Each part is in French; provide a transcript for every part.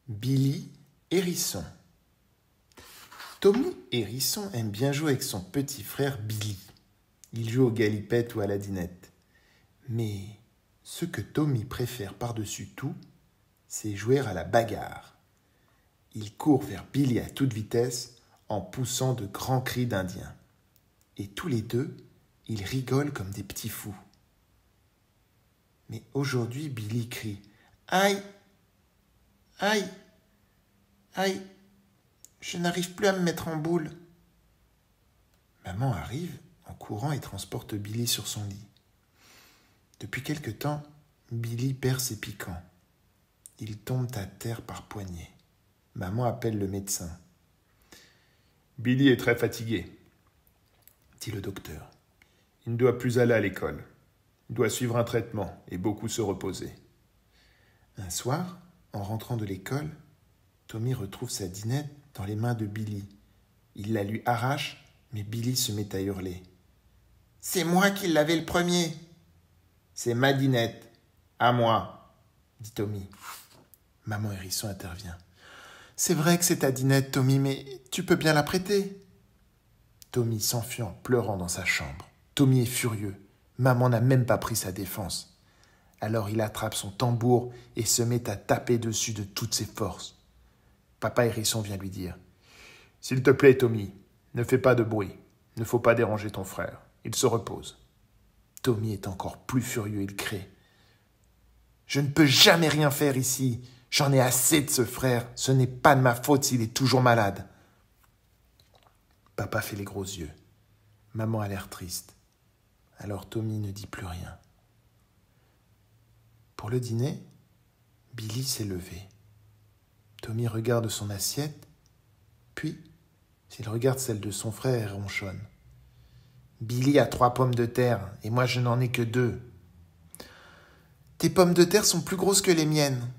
Billy Hérisson. Tommy Hérisson aime bien jouer avec son petit frère Billy. Il joue aux galipettes ou à la dinette. Mais ce que Tommy préfère par-dessus tout, c'est jouer à la bagarre. Il court vers Billy à toute vitesse en poussant de grands cris d'Indien. Et tous les deux, ils rigolent comme des petits fous. Mais aujourd'hui, Billy crie « Aïe! Aïe! Aïe! Je n'arrive plus à me mettre en boule !» Maman arrive en courant et transporte Billy sur son lit. Depuis quelque temps, Billy perd ses piquants. Il tombe à terre par poignées. Maman appelle le médecin. « Billy est très fatigué, » dit le docteur. « Il ne doit plus aller à l'école. Il doit suivre un traitement et beaucoup se reposer. » Un soir, en rentrant de l'école, Tommy retrouve sa dinette dans les mains de Billy. Il la lui arrache, mais Billy se met à hurler. « C'est moi qui l'avais le premier !»« C'est ma dinette, à moi !» dit Tommy. Maman Hérisson intervient. « C'est vrai que c'est ta dinette, Tommy, mais tu peux bien la prêter !» Tommy s'enfuit en pleurant dans sa chambre. Tommy est furieux. Maman n'a même pas pris sa défense. Alors il attrape son tambour et se met à taper dessus de toutes ses forces. Papa Hérisson vient lui dire « S'il te plaît, Tommy, ne fais pas de bruit. Il ne faut pas déranger ton frère. Il se repose. » Tommy est encore plus furieux, il crie « Je ne peux jamais rien faire ici. J'en ai assez de ce frère. Ce n'est pas de ma faute s'il est toujours malade. » Papa fait les gros yeux. Maman a l'air triste. Alors Tommy ne dit plus rien. Pour le dîner, Billy s'est levé. Tommy regarde son assiette, puis, s'il regarde celle de son frère, il ronchonne. « Billy a 3 pommes de terre, et moi je n'en ai que 2. »« Tes pommes de terre sont plus grosses que les miennes, »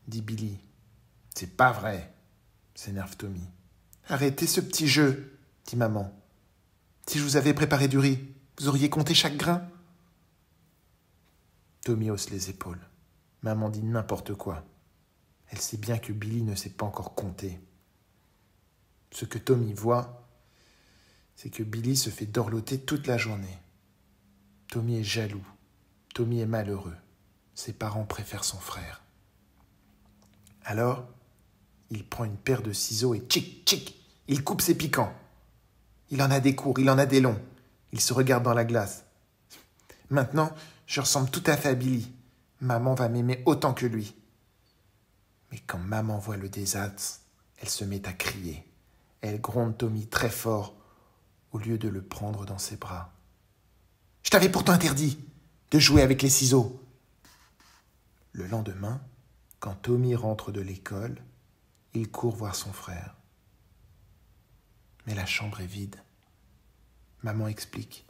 dit Billy. « C'est pas vrai, » s'énerve Tommy. « Arrêtez ce petit jeu, » dit maman. « Si je vous avais préparé du riz, vous auriez compté chaque grain ?» Tommy hausse les épaules. Maman dit n'importe quoi. Elle sait bien que Billy ne sait pas encore compter. Ce que Tommy voit, c'est que Billy se fait dorloter toute la journée. Tommy est jaloux. Tommy est malheureux. Ses parents préfèrent son frère. Alors, il prend une paire de ciseaux et tchic, tchic, il coupe ses piquants. Il en a des courts, il en a des longs. Il se regarde dans la glace. Maintenant, je ressemble tout à fait à Billy. Maman va m'aimer autant que lui. Mais quand maman voit le désastre, elle se met à crier. Elle gronde Tommy très fort au lieu de le prendre dans ses bras. « Je t'avais pourtant interdit de jouer avec les ciseaux. » Le lendemain, quand Tommy rentre de l'école, il court voir son frère. Mais la chambre est vide. Maman explique.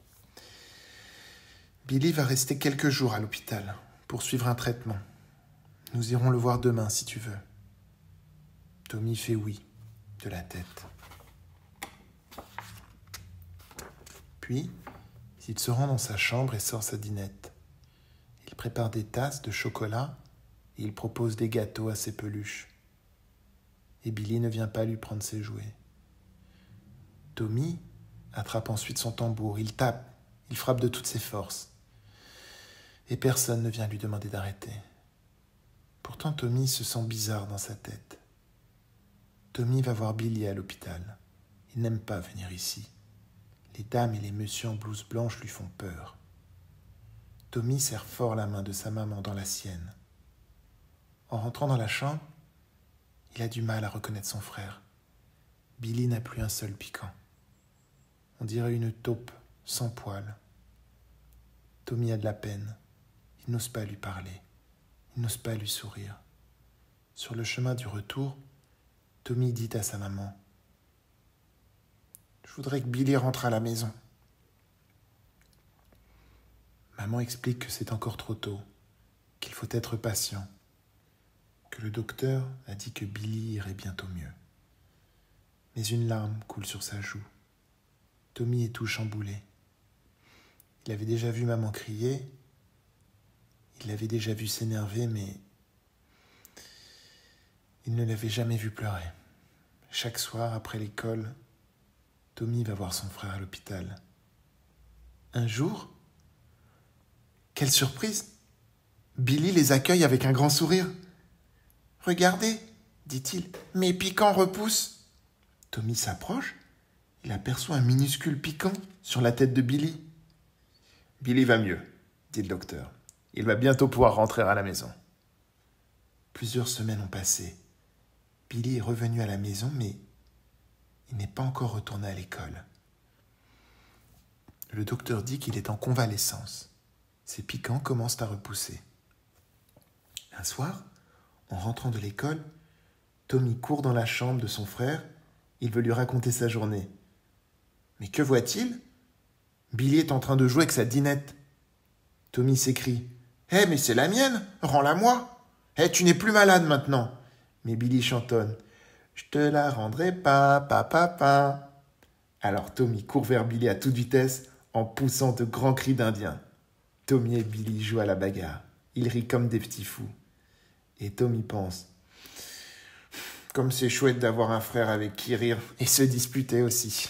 Billy va rester quelques jours à l'hôpital pour suivre un traitement. Nous irons le voir demain si tu veux. Tommy fait oui de la tête. Puis, il se rend dans sa chambre et sort sa dinette. Il prépare des tasses de chocolat et il propose des gâteaux à ses peluches. Et Billy ne vient pas lui prendre ses jouets. Tommy attrape ensuite son tambour. Il tape, il frappe de toutes ses forces. Et personne ne vient lui demander d'arrêter. Pourtant, Tommy se sent bizarre dans sa tête. Tommy va voir Billy à l'hôpital. Il n'aime pas venir ici. Les dames et les messieurs en blouse blanche lui font peur. Tommy serre fort la main de sa maman dans la sienne. En rentrant dans la chambre, il a du mal à reconnaître son frère. Billy n'a plus un seul piquant. On dirait une taupe sans poils. Tommy a de la peine. Il n'ose pas lui parler. Il n'ose pas lui sourire. Sur le chemin du retour, Tommy dit à sa maman « Je voudrais que Billy rentre à la maison. » Maman explique que c'est encore trop tôt, qu'il faut être patient, que le docteur a dit que Billy irait bientôt mieux. Mais une larme coule sur sa joue. Tommy est tout chamboulé. Il avait déjà vu maman crier, il l'avait déjà vu s'énerver, mais Il ne l'avait jamais vu pleurer. Chaque soir, après l'école, Tommy va voir son frère à l'hôpital. Un jour, quelle surprise! Billy les accueille avec un grand sourire. « Regardez, dit-il, mes piquants repoussent. » Tommy s'approche. Il aperçoit un minuscule piquant sur la tête de Billy. « Billy va mieux, dit le docteur. Il va bientôt pouvoir rentrer à la maison. » Plusieurs semaines ont passé. Billy est revenu à la maison, mais il n'est pas encore retourné à l'école. Le docteur dit qu'il est en convalescence. Ses piquants commencent à repousser. Un soir, en rentrant de l'école, Tommy court dans la chambre de son frère. Il veut lui raconter sa journée. Mais que voit-il? Billy est en train de jouer avec sa dinette. Tommy s'écrie. « Hé, mais c'est la mienne, rends-la-moi. Hé, tu n'es plus malade maintenant. » Mais Billy chantonne. « Je te la rendrai pas, papa. » Alors Tommy court vers Billy à toute vitesse en poussant de grands cris d'Indien. Tommy et Billy jouent à la bagarre. Ils rient comme des petits fous. Et Tommy pense. Comme c'est chouette d'avoir un frère avec qui rire et se disputer aussi.